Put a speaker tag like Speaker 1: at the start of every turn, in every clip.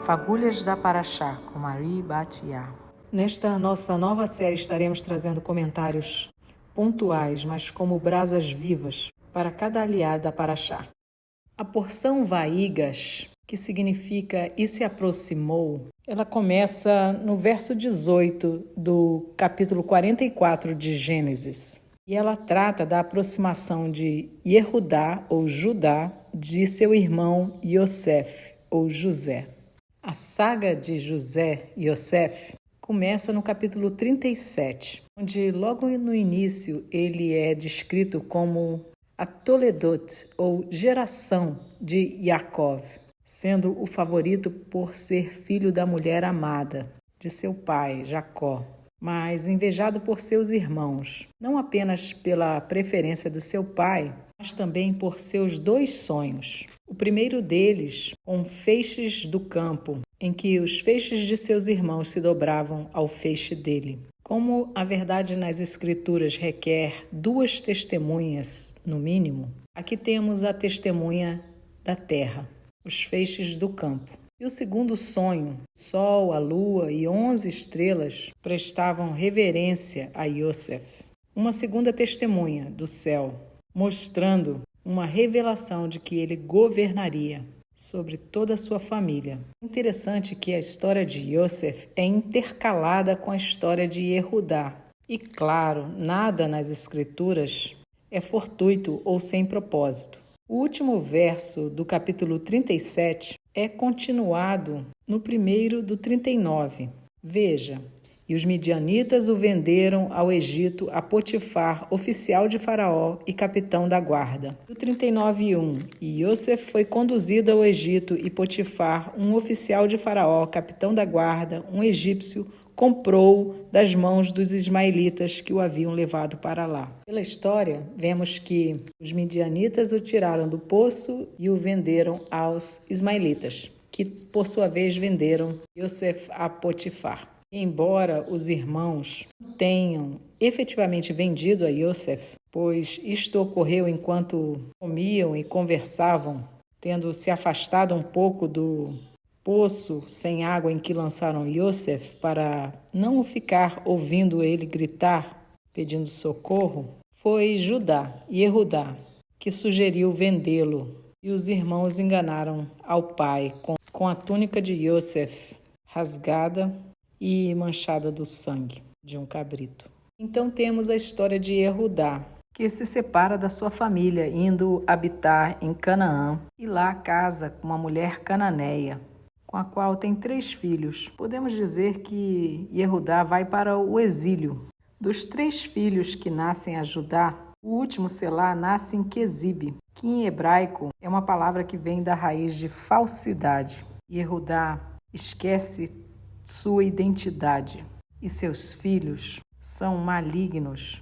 Speaker 1: Fagulhas da Paraxá, com Marie Batia. Nesta nossa nova série estaremos trazendo comentários pontuais, mas como brasas vivas, para cada aliado da Paraxá. A porção Vaigas, que significa e se aproximou, ela começa no verso 18 do capítulo 44 de Gênesis. E ela trata da aproximação de Yehudá, ou Judá, de seu irmão Yosef, ou José. A saga de José e Yosef começa no capítulo 37, onde logo no início ele é descrito como a Toledot, ou geração de Yaakov, sendo o favorito por ser filho da mulher amada de seu pai, Jacó, mas invejado por seus irmãos, não apenas pela preferência do seu pai, mas também por seus dois sonhos. O primeiro deles, com feixes do campo, em que os feixes de seus irmãos se dobravam ao feixe dele. Como a verdade nas Escrituras requer duas testemunhas, no mínimo, aqui temos a testemunha da terra, os feixes do campo. E o segundo sonho, o sol, a lua e 11 estrelas prestavam reverência a Yosef. Uma segunda testemunha do céu, mostrando uma revelação de que ele governaria sobre toda a sua família. Interessante que a história de Yosef é intercalada com a história de Yehudá. E claro, nada nas Escrituras é fortuito ou sem propósito. O último verso do capítulo 37 é continuado no primeiro do 39. Veja: e os midianitas o venderam ao Egito a Potifar, oficial de Faraó e capitão da guarda. Do 39:1, e Yosef foi conduzido ao Egito e Potifar, um oficial de Faraó, capitão da guarda, um egípcio, comprou das mãos dos ismaelitas que o haviam levado para lá. Pela história, vemos que os midianitas o tiraram do poço e o venderam aos ismaelitas, que por sua vez venderam Yosef a Potifar. Embora os irmãos tenham efetivamente vendido a Yosef, pois isto ocorreu enquanto comiam e conversavam, tendo se afastado um pouco do poço sem água em que lançaram Yosef para não ficar ouvindo ele gritar, pedindo socorro, foi Judá e Yehudá que sugeriu vendê-lo, e os irmãos enganaram ao pai com a túnica de Yosef rasgada e manchada do sangue de um cabrito. Então temos a história de Yehudá, que se separa da sua família, indo habitar em Canaã, e lá casa com uma mulher cananeia, com a qual tem 3 filhos. Podemos dizer que Yehudá vai para o exílio. Dos 3 filhos que nascem a Judá, o último Selá nasce em Quezib, que em hebraico é uma palavra que vem da raiz de falsidade. Yehudá esquece sua identidade e seus filhos são malignos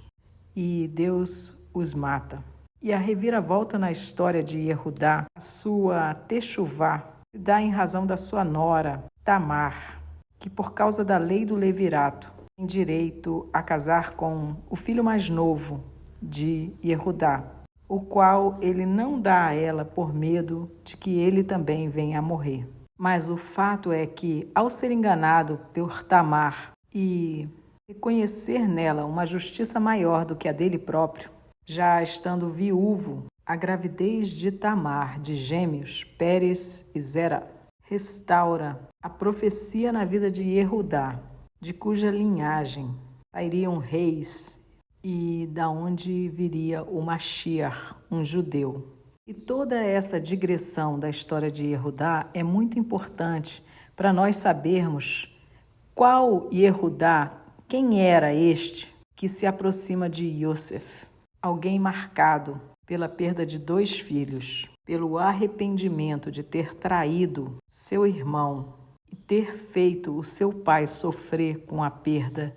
Speaker 1: e Deus os mata. E a reviravolta na história de Yehudá, a sua techuvá, se dá em razão da sua nora, Tamar, que por causa da lei do levirato tem direito a casar com o filho mais novo de Yehudá, o qual ele não dá a ela por medo de que ele também venha a morrer. Mas o fato é que, ao ser enganado por Tamar e reconhecer nela uma justiça maior do que a dele próprio, já estando viúvo, a gravidez de Tamar, de gêmeos, Pérez e Zera, restaura a profecia na vida de Yehudá, de cuja linhagem sairiam reis e da onde viria o Mashiach, um judeu. E toda essa digressão da história de Yehudá é muito importante para nós sabermos qual Yehudá, quem era este que se aproxima de Yosef, alguém marcado pela perda de 2 filhos, pelo arrependimento de ter traído seu irmão e ter feito o seu pai sofrer com a perda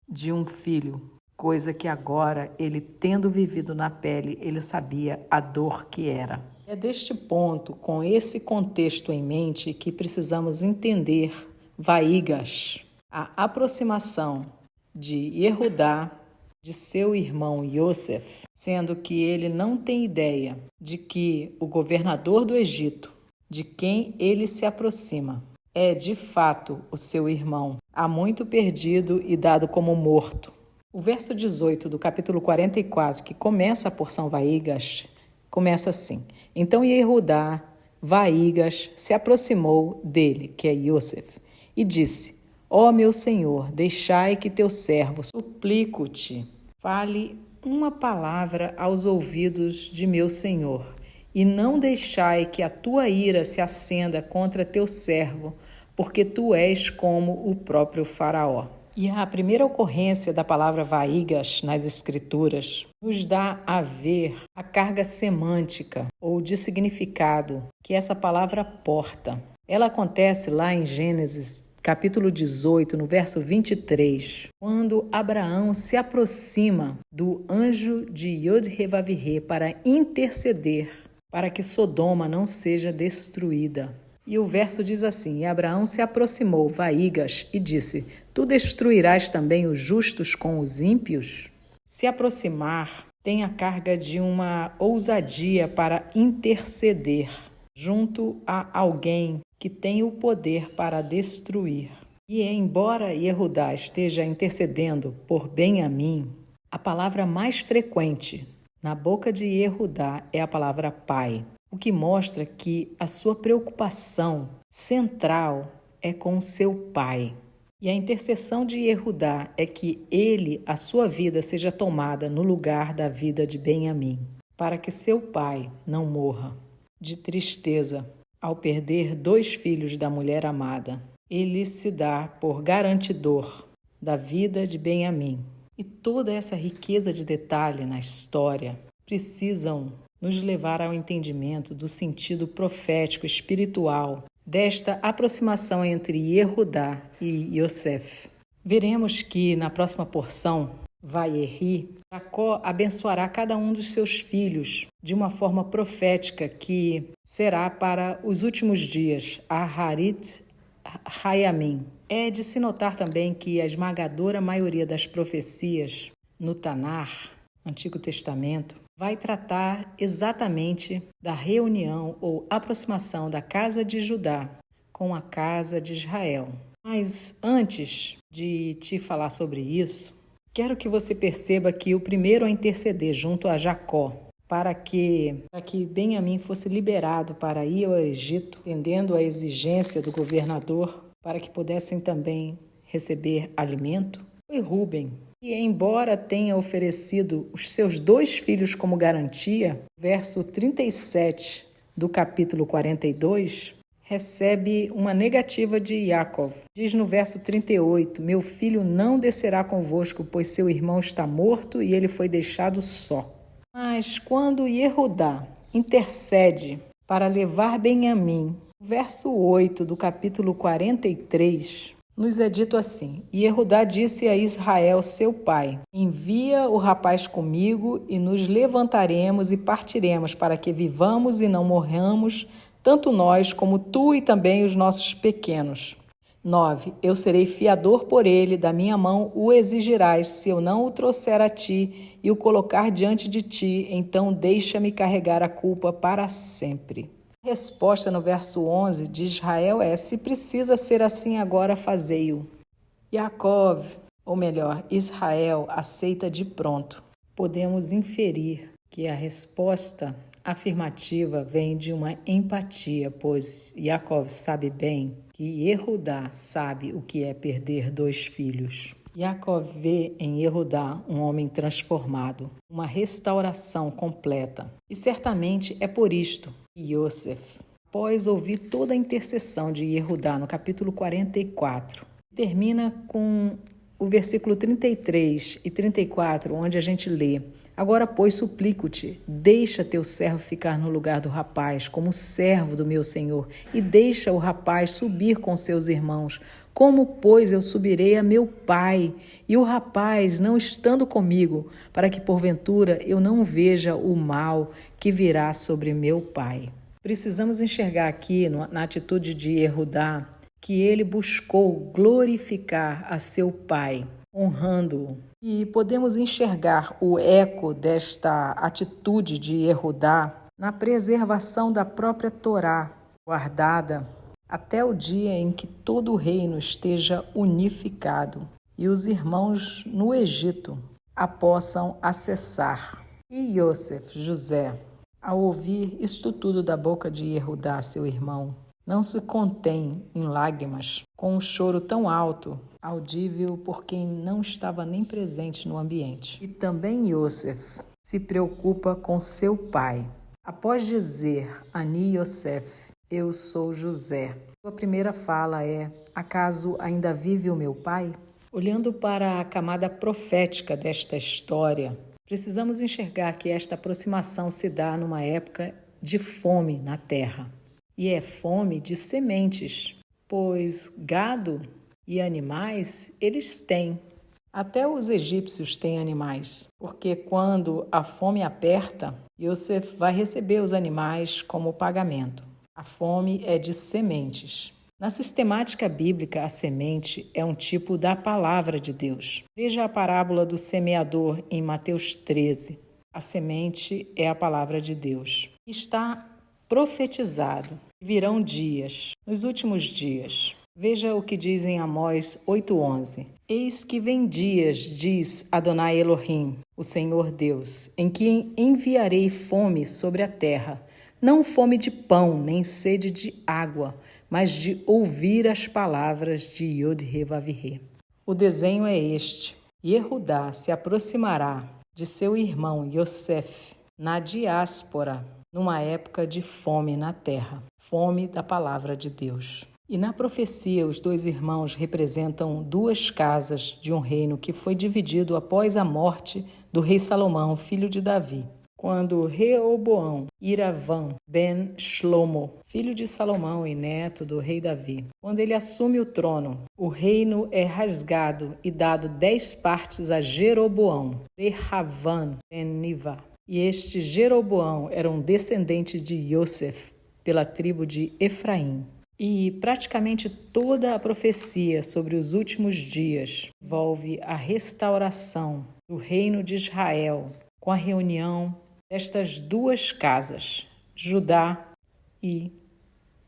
Speaker 1: de um filho. Coisa que agora, ele tendo vivido na pele, ele sabia a dor que era. É deste ponto, com esse contexto em mente, que precisamos entender Vaigas, a aproximação de Yehudá de seu irmão Yosef, sendo que ele não tem ideia de que o governador do Egito, de quem ele se aproxima, é de fato o seu irmão, há muito perdido e dado como morto. O verso 18 do capítulo 44, que começa a porção Vaigas, começa assim: Então Yehudá, Vaigas, se aproximou dele, que é Yosef, e disse: Ó meu senhor, deixai que teu servo, suplico-te, fale uma palavra aos ouvidos de meu senhor, e não deixai que a tua ira se acenda contra teu servo, porque tu és como o próprio Faraó. E a primeira ocorrência da palavra Vaigas nas Escrituras nos dá a ver a carga semântica ou de significado que essa palavra porta. Ela acontece lá em Gênesis, capítulo 18, no verso 23, quando Abraão se aproxima do anjo de Yod-Hê-Vav-Hê para interceder para que Sodoma não seja destruída. E o verso diz assim: E Abraão se aproximou, Vaigas, e disse: Tu destruirás também os justos com os ímpios? Se aproximar tem a carga de uma ousadia para interceder junto a alguém que tem o poder para destruir. E embora Yehudá esteja intercedendo por Benjamim, a palavra mais frequente na boca de Yehudá é a palavra pai, o que mostra que a sua preocupação central é com seu pai. E a intercessão de Yehudá é que a sua vida seja tomada no lugar da vida de Benjamim, para que seu pai não morra de tristeza ao perder 2 filhos da mulher amada. Ele se dá por garantidor da vida de Benjamim. E toda essa riqueza de detalhe na história precisam nos levar ao entendimento do sentido profético espiritual desta aproximação entre Yehudá e Yosef. Veremos que na próxima porção, Vaierri, Jacó abençoará cada um dos seus filhos de uma forma profética que será para os últimos dias, Aharit Hayamim. É de se notar também que a esmagadora maioria das profecias no Tanar, Antigo Testamento, vai tratar exatamente da reunião ou aproximação da casa de Judá com a casa de Israel. Mas antes de te falar sobre isso, quero que você perceba que o primeiro a interceder junto a Jacó para que Benjamim fosse liberado para ir ao Egito, atendendo à exigência do governador para que pudessem também receber alimento, foi Rúben. E embora tenha oferecido os seus 2 filhos como garantia, verso 37 do capítulo 42, recebe uma negativa de Yaakov. Diz no verso 38, meu filho não descerá convosco, pois seu irmão está morto e ele foi deixado só. Mas quando Yehudá intercede para levar Benjamim, verso 8 do capítulo 43, nos é dito assim: E Yehudá disse a Israel, seu pai: Envia o rapaz comigo e nos levantaremos e partiremos para que vivamos e não morramos, tanto nós como tu e também os nossos pequenos. 9. Eu serei fiador por ele, da minha mão o exigirás, se eu não o trouxer a ti e o colocar diante de ti, então deixa-me carregar a culpa para sempre. A resposta no verso 11 de Israel é: se precisa ser assim agora, fazei-o. Yaakov, ou melhor, Israel, aceita de pronto. Podemos inferir que a resposta afirmativa vem de uma empatia, pois Yaakov sabe bem que Yehudá sabe o que é perder 2 filhos. Yaakov vê em Yehudá um homem transformado, uma restauração completa. E certamente é por isto que Yosef, após ouvir toda a intercessão de Yehudá no capítulo 44, termina com o versículo 33 e 34, onde a gente lê: Agora, pois, suplico-te, deixa teu servo ficar no lugar do rapaz, como servo do meu senhor, e deixa o rapaz subir com seus irmãos. Como, pois, eu subirei a meu pai, e o rapaz não estando comigo, para que, porventura, eu não veja o mal que virá sobre meu pai? Precisamos enxergar aqui, na atitude de Yehudá, que ele buscou glorificar a seu pai, honrando-o. E podemos enxergar o eco desta atitude de Yehudá na preservação da própria Torá, guardada até o dia em que todo o reino esteja unificado e os irmãos no Egito a possam acessar. E Yosef, José, ao ouvir isto tudo da boca de Yehudá, seu irmão, não se contém em lágrimas, com um choro tão alto, audível por quem não estava nem presente no ambiente. E também Yosef se preocupa com seu pai. Após dizer, Ani Yosef, eu sou José, sua primeira fala é, acaso ainda vive o meu pai? Olhando para a camada profética desta história, precisamos enxergar que esta aproximação se dá numa época de fome na terra. E é fome de sementes, pois gado e animais eles têm. Até os egípcios têm animais, porque quando a fome aperta, Yosef vai receber os animais como pagamento. A fome é de sementes. Na sistemática bíblica, a semente é um tipo da palavra de Deus. Veja a parábola do semeador em Mateus 13. A semente é a palavra de Deus. Está profetizado. Virão dias, nos últimos dias. Veja o que diz em Amós 8:11. Eis que vem dias, diz Adonai Elohim, o Senhor Deus, em que enviarei fome sobre a terra, não fome de pão, nem sede de água, mas de ouvir as palavras de Yod-Hê-Vav-Hê. O desenho é este. Yehudá se aproximará de seu irmão Yosef na diáspora, numa época de fome na terra, fome da palavra de Deus. E na profecia, os dois irmãos representam duas casas de um reino que foi dividido após a morte do rei Salomão, filho de Davi. Quando Reoboão, Iravã, ben Shlomo, filho de Salomão e neto do rei Davi, quando ele assume o trono, o reino é rasgado e dado 10 partes a Jeroboão, Rehavam, ben Niva. E este Jeroboão era um descendente de Yosef, pela tribo de Efraim. E praticamente toda a profecia sobre os últimos dias envolve a restauração do reino de Israel, com a reunião destas duas casas, Judá e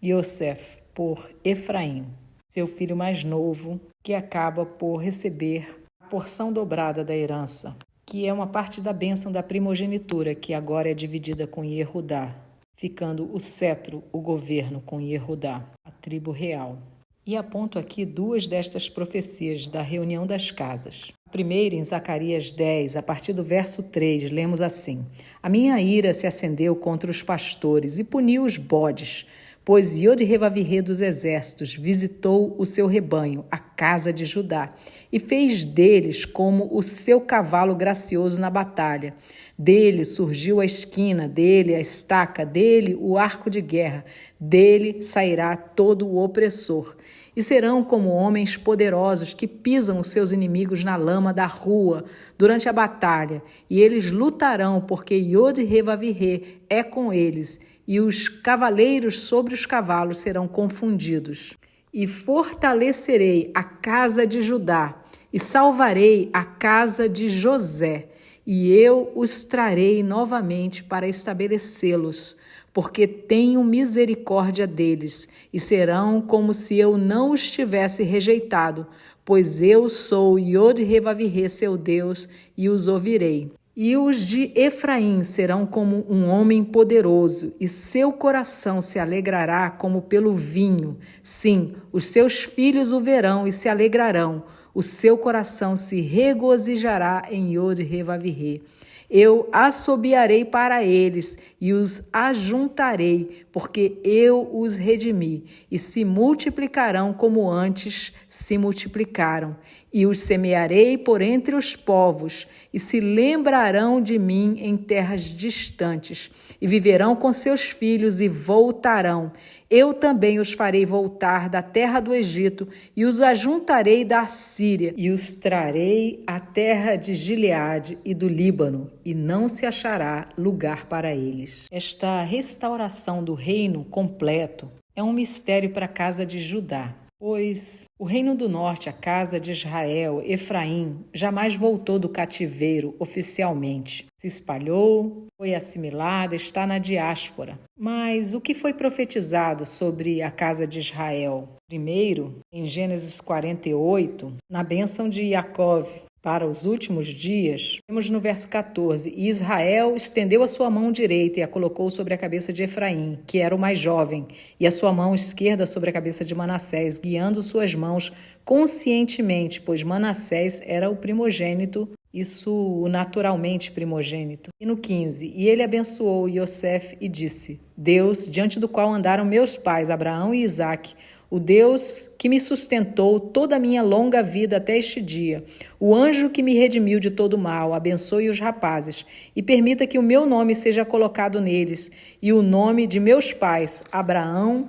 Speaker 1: Yosef, por Efraim, seu filho mais novo, que acaba por receber a porção dobrada da herança, que é uma parte da bênção da primogenitura, que agora é dividida com Yehudá, ficando o cetro, o governo, com Yehudá, a tribo real. E aponto aqui duas destas profecias da reunião das casas. A primeira, em Zacarias 10, a partir do verso 3, lemos assim: A minha ira se acendeu contra os pastores e puniu os bodes, pois Yod-Hê-Vav-Hê dos exércitos visitou o seu rebanho, a casa de Judá, e fez deles como o seu cavalo gracioso na batalha. Dele surgiu a esquina, dele a estaca, dele o arco de guerra, dele sairá todo o opressor. E serão como homens poderosos que pisam os seus inimigos na lama da rua durante a batalha, e eles lutarão porque Yod-Hê-Vav-Hê é com eles, e os cavaleiros sobre os cavalos serão confundidos. E fortalecerei a casa de Judá, e salvarei a casa de José, e eu os trarei novamente para estabelecê-los, porque tenho misericórdia deles, e serão como se eu não os tivesse rejeitado, pois eu sou Yod-Hê-Vav-Hê, seu Deus, e os ouvirei. E os de Efraim serão como um homem poderoso, e seu coração se alegrará como pelo vinho. Sim, os seus filhos o verão e se alegrarão. O seu coração se regozijará em Yod-Hê-Vav-Hê. Eu assobiarei para eles e os ajuntarei, porque eu os redimi, e se multiplicarão como antes se multiplicaram. E os semearei por entre os povos, e se lembrarão de mim em terras distantes, e viverão com seus filhos e voltarão. Eu também os farei voltar da terra do Egito, e os ajuntarei da Síria, e os trarei à terra de Gileade e do Líbano, e não se achará lugar para eles. Esta restauração do reino completo é um mistério para a casa de Judá. Pois o reino do norte, a casa de Israel, Efraim, jamais voltou do cativeiro oficialmente. Se espalhou, foi assimilada, está na diáspora. Mas o que foi profetizado sobre a casa de Israel? Primeiro, em Gênesis 48, na bênção de Jacó para os últimos dias, temos no verso 14, e Israel estendeu a sua mão direita e a colocou sobre a cabeça de Efraim, que era o mais jovem, e a sua mão esquerda sobre a cabeça de Manassés, guiando suas mãos conscientemente, pois Manassés era o primogênito, isso naturalmente primogênito. E no 15, e ele abençoou Iosef e disse, Deus, diante do qual andaram meus pais, Abraão e Isaque, o Deus que me sustentou toda a minha longa vida até este dia, o anjo que me redimiu de todo mal, abençoe os rapazes e permita que o meu nome seja colocado neles e o nome de meus pais, Abraão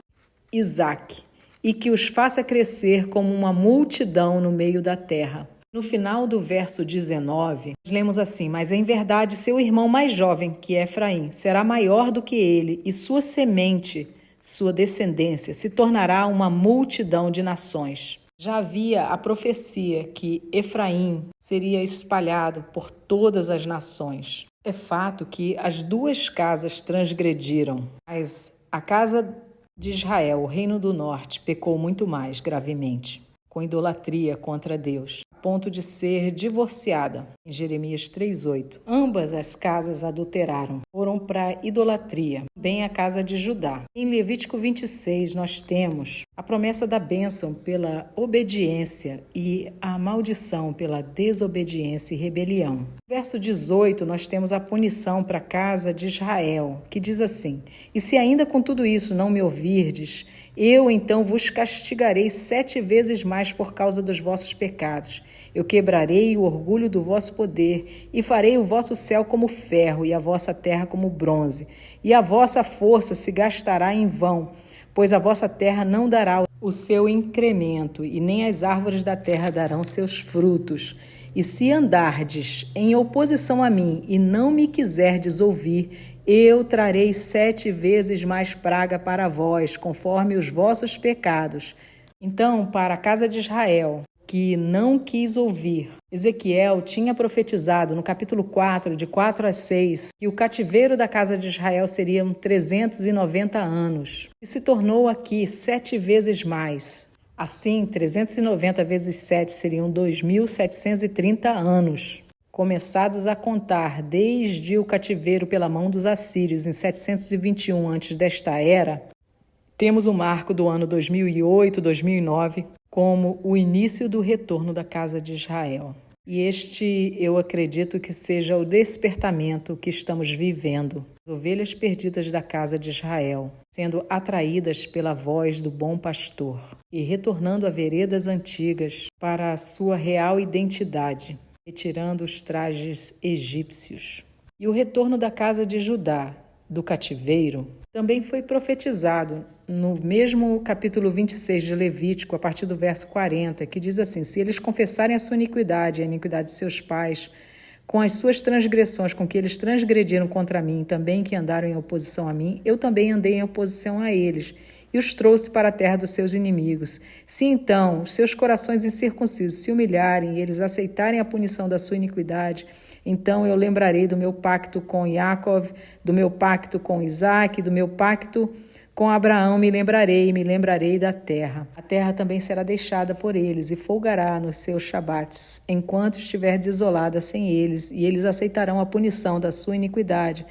Speaker 1: e Isaque, e que os faça crescer como uma multidão no meio da terra. No final do verso 19, lemos assim, mas em verdade seu irmão mais jovem, que é Efraim, será maior do que ele e sua semente, sua descendência, se tornará uma multidão de nações. Já havia a profecia que Efraim seria espalhado por todas as nações. É fato que as duas casas transgrediram, mas a casa de Israel, o reino do norte, pecou muito mais gravemente, com idolatria contra Deus, a ponto de ser divorciada, em Jeremias 3:8. Ambas as casas adulteraram, foram para idolatria, bem a casa de Judá. Em Levítico 26 nós temos a promessa da bênção pela obediência e a maldição pela desobediência e rebelião. No verso 18 nós temos a punição para a casa de Israel, que diz assim, e se ainda com tudo isso não me ouvirdes, eu então vos castigarei 7 vezes mais por causa dos vossos pecados. Eu quebrarei o orgulho do vosso poder e farei o vosso céu como ferro e a vossa terra como bronze. E a vossa força se gastará em vão, pois a vossa terra não dará o seu incremento e nem as árvores da terra darão seus frutos. E se andardes em oposição a mim e não me quiserdes ouvir, eu trarei 7 vezes mais praga para vós, conforme os vossos pecados. Então, para a casa de Israel, que não quis ouvir, Ezequiel tinha profetizado no capítulo 4, de 4 a 6, que o cativeiro da casa de Israel seriam 390 anos. E se tornou aqui 7 vezes mais. Assim, 390 vezes 7 seriam 2.730 anos. Começados a contar desde o cativeiro pela mão dos assírios em 721 antes desta era, temos o marco do ano 2008, 2009 como o início do retorno da casa de Israel. E este, eu acredito que seja o despertamento que estamos vivendo. As ovelhas perdidas da casa de Israel, sendo atraídas pela voz do bom pastor e retornando a veredas antigas para a sua real identidade, retirando os trajes egípcios. E o retorno da casa de Judá, do cativeiro, também foi profetizado no mesmo capítulo 26 de Levítico, a partir do verso 40, que diz assim, se eles confessarem a sua iniquidade e a iniquidade de seus pais, com as suas transgressões, com que eles transgrediram contra mim, também que andaram em oposição a mim, eu também andei em oposição a eles, e os trouxe para a terra dos seus inimigos. Se então os seus corações incircuncisos se humilharem e eles aceitarem a punição da sua iniquidade, então eu lembrarei do meu pacto com Jacó, do meu pacto com Isaque, do meu pacto com Abraão me lembrarei da terra. A terra também será deixada por eles e folgará nos seus shabates, enquanto estiver desolada sem eles, e eles aceitarão a punição da sua iniquidade,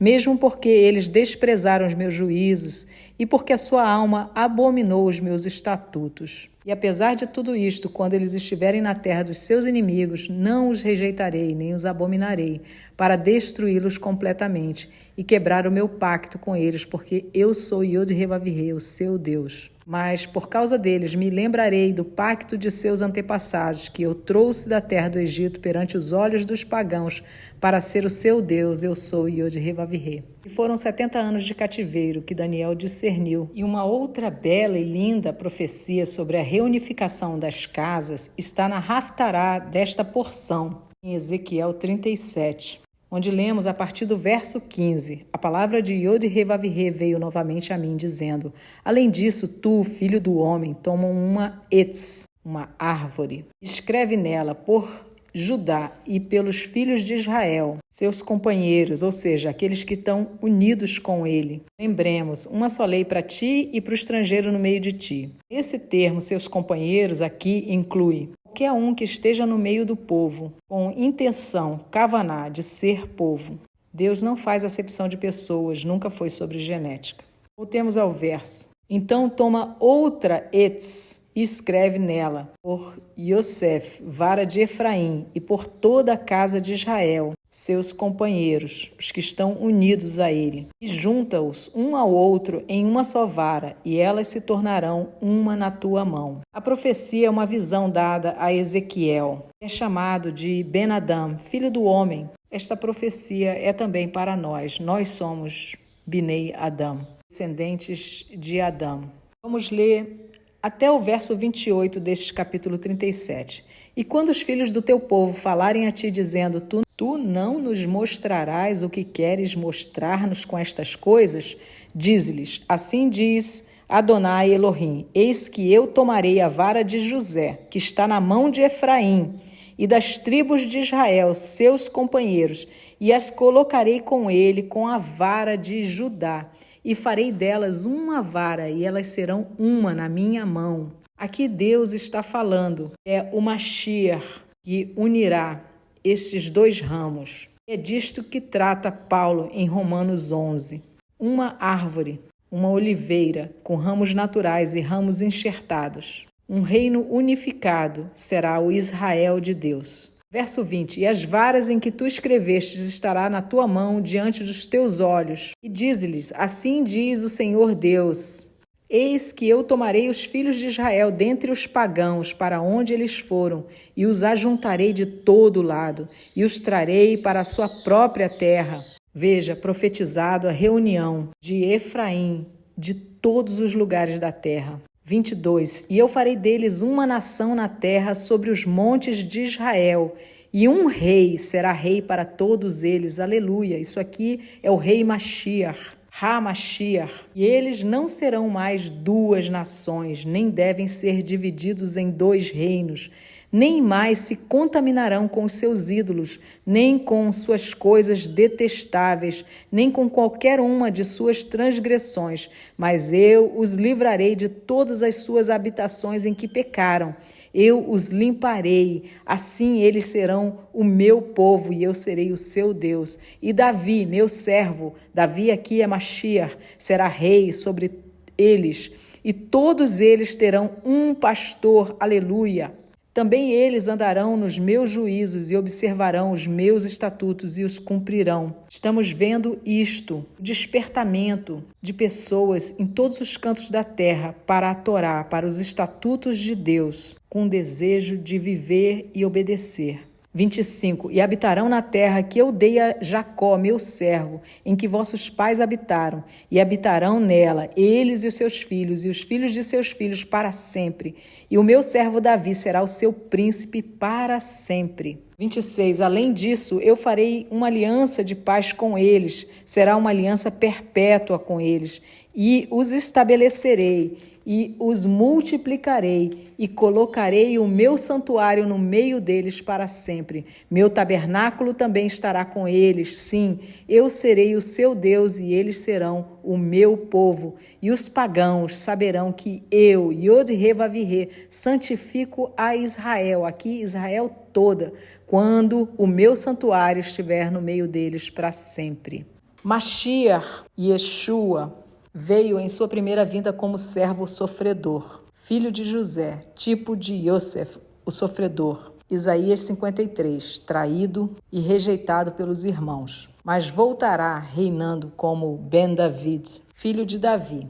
Speaker 1: mesmo porque eles desprezaram os meus juízos e porque a sua alma abominou os meus estatutos. E apesar de tudo isto, quando eles estiverem na terra dos seus inimigos, não os rejeitarei, nem os abominarei, para destruí-los completamente e quebrar o meu pacto com eles, porque eu sou Yod-Heh-Vav-Heh, o seu Deus. Mas, por causa deles, me lembrarei do pacto de seus antepassados, que eu trouxe da terra do Egito perante os olhos dos pagãos, para ser o seu Deus, eu sou Yod-Heh-Vav-Heh. E foram 70 anos de cativeiro que Daniel discerniu. E uma outra bela e linda profecia sobre a reunificação das casas está na Haftará desta porção, em Ezequiel 37. onde lemos a partir do verso 15. A palavra de Yod-Hê-Vav-Hê veio novamente a mim, dizendo: além disso, tu, filho do homem, toma uma etz, uma árvore, escreve nela por Judá e pelos filhos de Israel, seus companheiros, ou seja, aqueles que estão unidos com ele. Lembremos, uma só lei para ti e para o estrangeiro no meio de ti. Esse termo, seus companheiros, aqui inclui qualquer um que esteja no meio do povo, com intenção, kavaná, de ser povo. Deus não faz acepção de pessoas, nunca foi sobre genética. Voltemos ao verso. Então toma outra etz e escreve nela, por Yosef, vara de Efraim, e por toda a casa de Israel, seus companheiros, os que estão unidos a ele, e junta-os um ao outro em uma só vara, e elas se tornarão uma na tua mão. A profecia é uma visão dada a Ezequiel, é chamado de Ben-Adam, filho do homem. Esta profecia é também para nós. Nós somos Binei Adam, descendentes de Adão. Vamos ler até o verso 28 deste capítulo 37. E quando os filhos do teu povo falarem a ti, dizendo: Tu não nos mostrarás o que queres mostrar-nos com estas coisas? Dize-lhes: assim diz Adonai Elohim: eis que eu tomarei a vara de José, que está na mão de Efraim, e das tribos de Israel, seus companheiros, e as colocarei com ele com a vara de Judá, e farei delas uma vara, e elas serão uma na minha mão. Aqui Deus está falando, é o Mashiach que unirá estes dois ramos. É disto que trata Paulo em Romanos 11. Uma árvore, uma oliveira, com ramos naturais e ramos enxertados. Um reino unificado será o Israel de Deus. Verso 20. E as varas em que tu escrevestes estará na tua mão diante dos teus olhos. E dize-lhes: assim diz o Senhor Deus: eis que eu tomarei os filhos de Israel dentre os pagãos, para onde eles foram, e os ajuntarei de todo lado, e os trarei para a sua própria terra. Veja, profetizado a reunião de Efraim, de todos os lugares da terra. 22. E eu farei deles uma nação na terra sobre os montes de Israel, e um rei será rei para todos eles. Aleluia! Isso aqui é o rei Mashiach, Ha-Mashiach. E eles não serão mais duas nações, nem devem ser divididos em dois reinos, nem mais se contaminarão com os seus ídolos, nem com suas coisas detestáveis, nem com qualquer uma de suas transgressões, mas eu os livrarei de todas as suas habitações em que pecaram. Eu os limparei, assim eles serão o meu povo e eu serei o seu Deus. E Davi, meu servo, Davi aqui é Mashiach, será rei sobre eles, e todos eles terão um pastor, aleluia. Também eles andarão nos meus juízos e observarão os meus estatutos e os cumprirão. Estamos vendo isto, o despertamento de pessoas em todos os cantos da terra para a Torá, para os estatutos de Deus, com desejo de viver e obedecer. 25. E habitarão na terra que eu dei a Jacó, meu servo, em que vossos pais habitaram, e habitarão nela, eles e os seus filhos, e os filhos de seus filhos para sempre. E o meu servo Davi será o seu príncipe para sempre. 26. Além disso, eu farei uma aliança de paz com eles, será uma aliança perpétua com eles, e os estabelecerei, e os multiplicarei, e colocarei o meu santuário no meio deles para sempre. Meu tabernáculo também estará com eles, sim, eu serei o seu Deus e eles serão o meu povo. E os pagãos saberão que eu, Yod-Hê-Vav-Hê, santifico a Israel, aqui Israel toda, quando o meu santuário estiver no meio deles para sempre. Mashiach, Yeshua, veio em sua primeira vinda como servo sofredor, filho de José, tipo de Yosef, o sofredor. Isaías 53, traído e rejeitado pelos irmãos, mas voltará reinando como Ben-David, filho de Davi.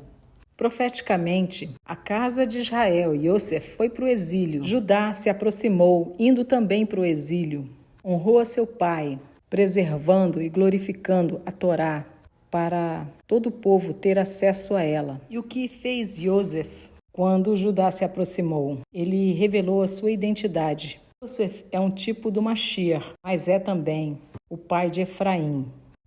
Speaker 1: Profeticamente, a casa de Israel, Yosef, foi para o exílio. Judá se aproximou, indo também para o exílio. Honrou a seu pai, preservando e glorificando a Torá, para todo o povo ter acesso a ela. E o que fez Yosef quando Judá se aproximou? Ele revelou a sua identidade. Yosef é um tipo do Mashiach, mas é também o pai de Efraim,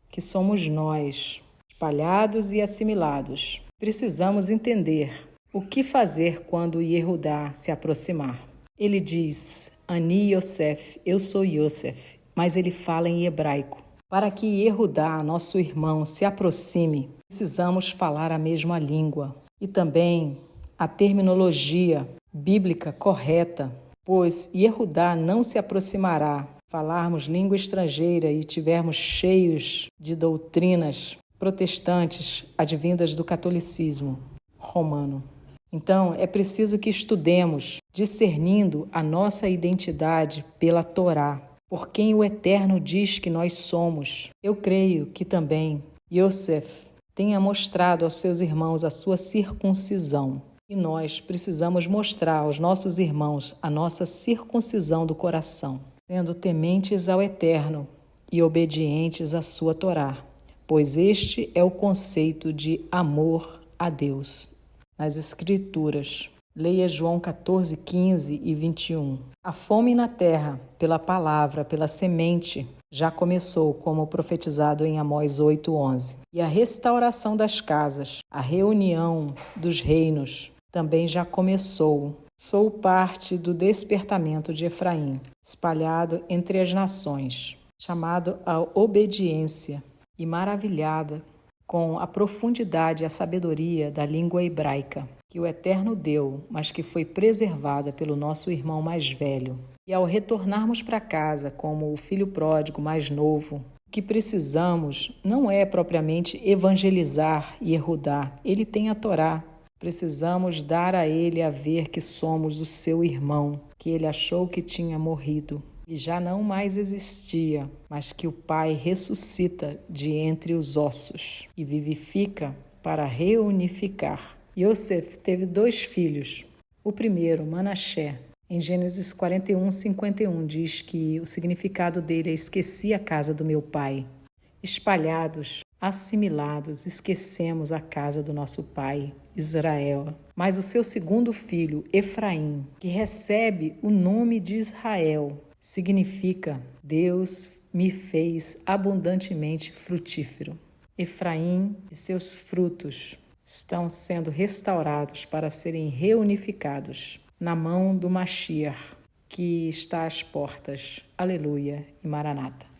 Speaker 1: que somos nós, espalhados e assimilados. Precisamos entender o que fazer quando Yehudá se aproximar. Ele diz, Ani Yosef, eu sou Yosef, mas ele fala em hebraico. Para que Yehudá, nosso irmão, se aproxime, precisamos falar a mesma língua e também a terminologia bíblica correta, pois Yehudá não se aproximará falarmos língua estrangeira e tivermos cheios de doutrinas protestantes advindas do catolicismo romano. Então, é preciso que estudemos, discernindo a nossa identidade pela Torá, por quem o Eterno diz que nós somos. Eu creio que também Yosef tenha mostrado aos seus irmãos a sua circuncisão. E nós precisamos mostrar aos nossos irmãos a nossa circuncisão do coração, sendo tementes ao Eterno e obedientes à sua Torá, pois este é o conceito de amor a Deus. Nas Escrituras, leia João 14, 15 e 21. A fome na terra, pela palavra, pela semente, já começou, como profetizado em Amós 8, 11. E a restauração das casas, a reunião dos reinos, também já começou. Sou parte do despertamento de Efraim, espalhado entre as nações, chamado à obediência e maravilhada com a profundidade e a sabedoria da língua hebraica, que o Eterno deu, mas que foi preservada pelo nosso irmão mais velho. E ao retornarmos para casa como o filho pródigo mais novo, o que precisamos não é propriamente evangelizar Yehudá, ele tem a Torá. Precisamos dar a ele a ver que somos o seu irmão, que ele achou que tinha morrido e já não mais existia, mas que o Pai ressuscita de entre os ossos e vivifica para reunificar. Yosef teve 2 filhos. O primeiro, Manassé. Em Gênesis 41, 51, diz que o significado dele é esqueci a casa do meu pai. Espalhados, assimilados, esquecemos a casa do nosso pai, Israel. Mas o seu segundo filho, Efraim, que recebe o nome de Israel, significa Deus me fez abundantemente frutífero. Efraim e seus frutos estão sendo restaurados para serem reunificados na mão do Mashiach, que está às portas. Aleluia e Maranata.